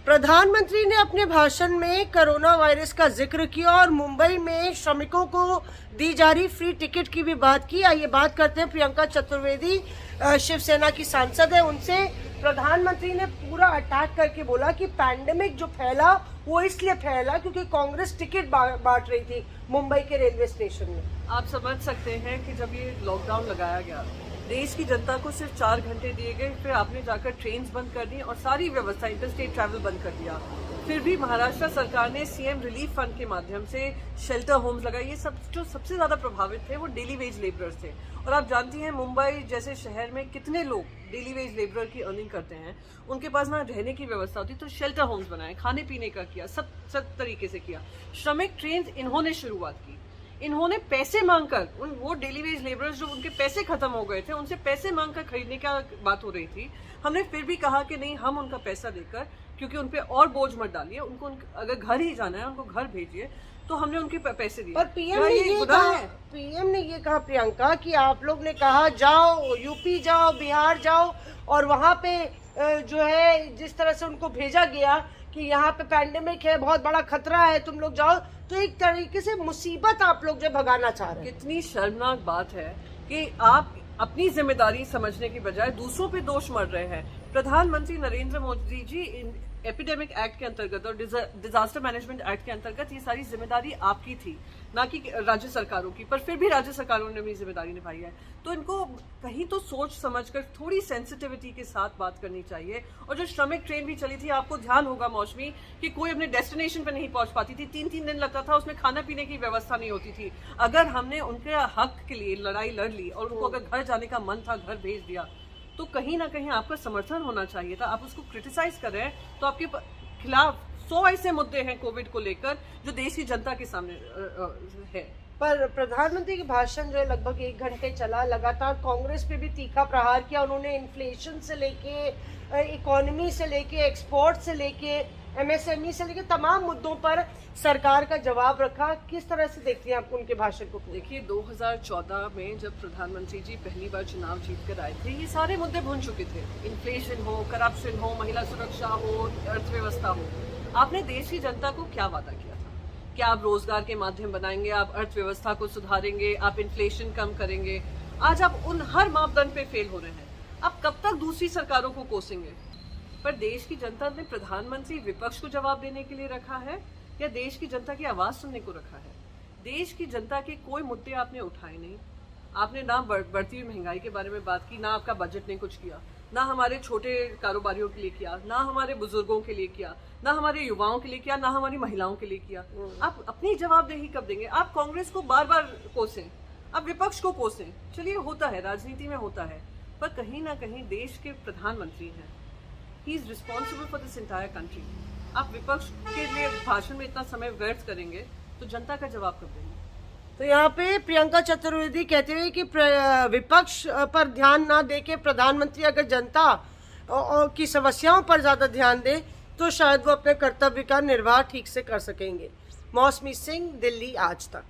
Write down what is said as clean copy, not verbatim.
प्रधानमंत्री ने अपने भाषण में कोरोना वायरस का जिक्र किया और मुंबई में श्रमिकों को दी जा रही फ्री टिकट की भी बात की। आइए बात करते हैं प्रियंका चतुर्वेदी, शिवसेना की सांसद है, उनसे। प्रधानमंत्री ने पूरा अटैक करके बोला कि पैंडेमिक जो फैला वो इसलिए फैला क्योंकि कांग्रेस टिकट बांट रही थी मुंबई के रेलवे स्टेशन में। आप समझ सकते हैं कि जब ये लॉकडाउन लगाया गया, देश की जनता को सिर्फ 4 घंटे दिए गए, फिर आपने जाकर ट्रेन बंद कर दी और सारी व्यवस्था इंटरस्टेट ट्रैवल बंद कर दिया। फिर भी महाराष्ट्र सरकार ने सीएम रिलीफ फंड के माध्यम से शेल्टर होम्स लगाए। ये सब जो सबसे ज्यादा प्रभावित थे वो डेली वेज लेबरर्स थे। और आप जानती हैं मुंबई जैसे शहर में कितने लोग डेली वेज लेबरर की अर्निंग करते हैं, उनके पास ना रहने की व्यवस्था होती, तो शेल्टर होम्स बनाए, खाने पीने का किया, सब तरीके से किया। श्रमिक ट्रेन इन्होंने शुरुआत की, इन्होंने पैसे मांगकर वो डेली वेज लेबरर्स जो उनके पैसे खत्म हो गए थे उनसे पैसे मांगकर खरीदने का बात हो रही थी। हमने फिर भी कहा कि नहीं, हम उनका पैसा देकर, क्योंकि उन पे और बोझ मत डालिए, उनको अगर घर ही जाना है उनको घर भेजिए, तो हमने उनके पैसे दिए। पर पीएम ने ये कहा प्रियंका कि आप लोग ने कहा जाओ यूपी जाओ, बिहार जाओ, और वहां पे जो है जिस तरह से उनको भेजा गया कि यहाँ पे पैंडेमिक है, बहुत बड़ा खतरा है, तुम लोग जाओ, तो एक तरीके से मुसीबत आप लोग जो भगाना चाह रहे हैं। कितनी शर्मनाक बात है कि आप अपनी जिम्मेदारी समझने की बजाय दूसरों पे दोष मर रहे हैं। प्रधानमंत्री नरेंद्र मोदी जी एपिडेमिक एक्ट के अंतर्गत और डिजास्टर मैनेजमेंट एक्ट के अंतर्गत ये सारी जिम्मेदारी आपकी थी, ना कि राज्य सरकारों की, पर फिर भी राज्य सरकारों ने अपनी जिम्मेदारी निभाई है। तो इनको कहीं तो सोच समझकर थोड़ी सेंसिटिविटी के साथ बात करनी चाहिए। और जो श्रमिक ट्रेन भी चली थी, आपको ध्यान होगा मौसमी कि कोई अपने डेस्टिनेशन पर नहीं पहुंच पाती थी, 3-3 दिन लगता था, उसमें खाना पीने की व्यवस्था नहीं होती थी। अगर हमने उनके हक के लिए लड़ाई लड़ ली और उनको अगर घर जाने का मन था, घर भेज दिया, तो कहीं ना कहीं आपका समर्थन होना चाहिए था। आप उसको क्रिटिसाइज कर रहे हैं, तो आपके खिलाफ 100 ऐसे मुद्दे हैं कोविड को लेकर जो देश की जनता के सामने है। पर प्रधानमंत्री के भाषण जो है लगभग 1 घंटे चला, लगातार कांग्रेस पे भी तीखा प्रहार किया। उन्होंने इन्फ्लेशन से लेके इकोनॉमी से लेके एक्सपोर्ट से लेके एमएसएमई से लेके तमाम मुद्दों पर सरकार का जवाब रखा। किस तरह से देखते हैं आप उनके भाषण को? देखिए, 2014 में जब प्रधानमंत्री जी पहली बार चुनाव जीत कर आए थे, ये सारे मुद्दे भूल चुके थे। इन्फ्लेशन हो, करप्शन हो, महिला सुरक्षा हो, अर्थव्यवस्था हो। आपने देश की जनता को क्या वादा किया था कि आप रोजगार के माध्यम बनाएंगे, आप अर्थव्यवस्था को सुधारेंगे, आप इन्फ्लेशन कम करेंगे। आज आप उन हर मापदंड पे फेल हो रहे हैं। आप कब तक दूसरी सरकारों को कोसेंगे? पर देश की जनता ने प्रधानमंत्री विपक्ष को जवाब देने के लिए रखा है या देश की जनता की आवाज सुनने को रखा है? देश की जनता के कोई मुद्दे आपने उठाए नहीं। आपने ना बढ़ती हुई महंगाई के बारे में बात की, ना आपका बजट ने कुछ किया, ना हमारे छोटे कारोबारियों के लिए किया, ना हमारे बुजुर्गों के लिए किया, ना हमारे युवाओं के लिए किया, ना हमारी महिलाओं के लिए किया। आप अपनी जवाबदेही कब देंगे? आप कांग्रेस को बार बार कोसें, आप विपक्ष को कोसें, चलिए होता है, राजनीति में होता है, पर कहीं ना कहीं देश के प्रधानमंत्री हैं, he is responsible for this entire country. आप विपक्ष के लिए भाषण में इतना समय व्यर्थ करेंगे तो जनता का जवाब कब देंगे? तो यहाँ पे प्रियंका चतुर्वेदी कहते हुए कि विपक्ष पर ध्यान ना देके प्रधानमंत्री अगर जनता की समस्याओं पर ज्यादा ध्यान दे तो शायद वो अपने कर्तव्य का निर्वाह ठीक से कर सकेंगे। मौसमी सिंह, दिल्ली आज तक।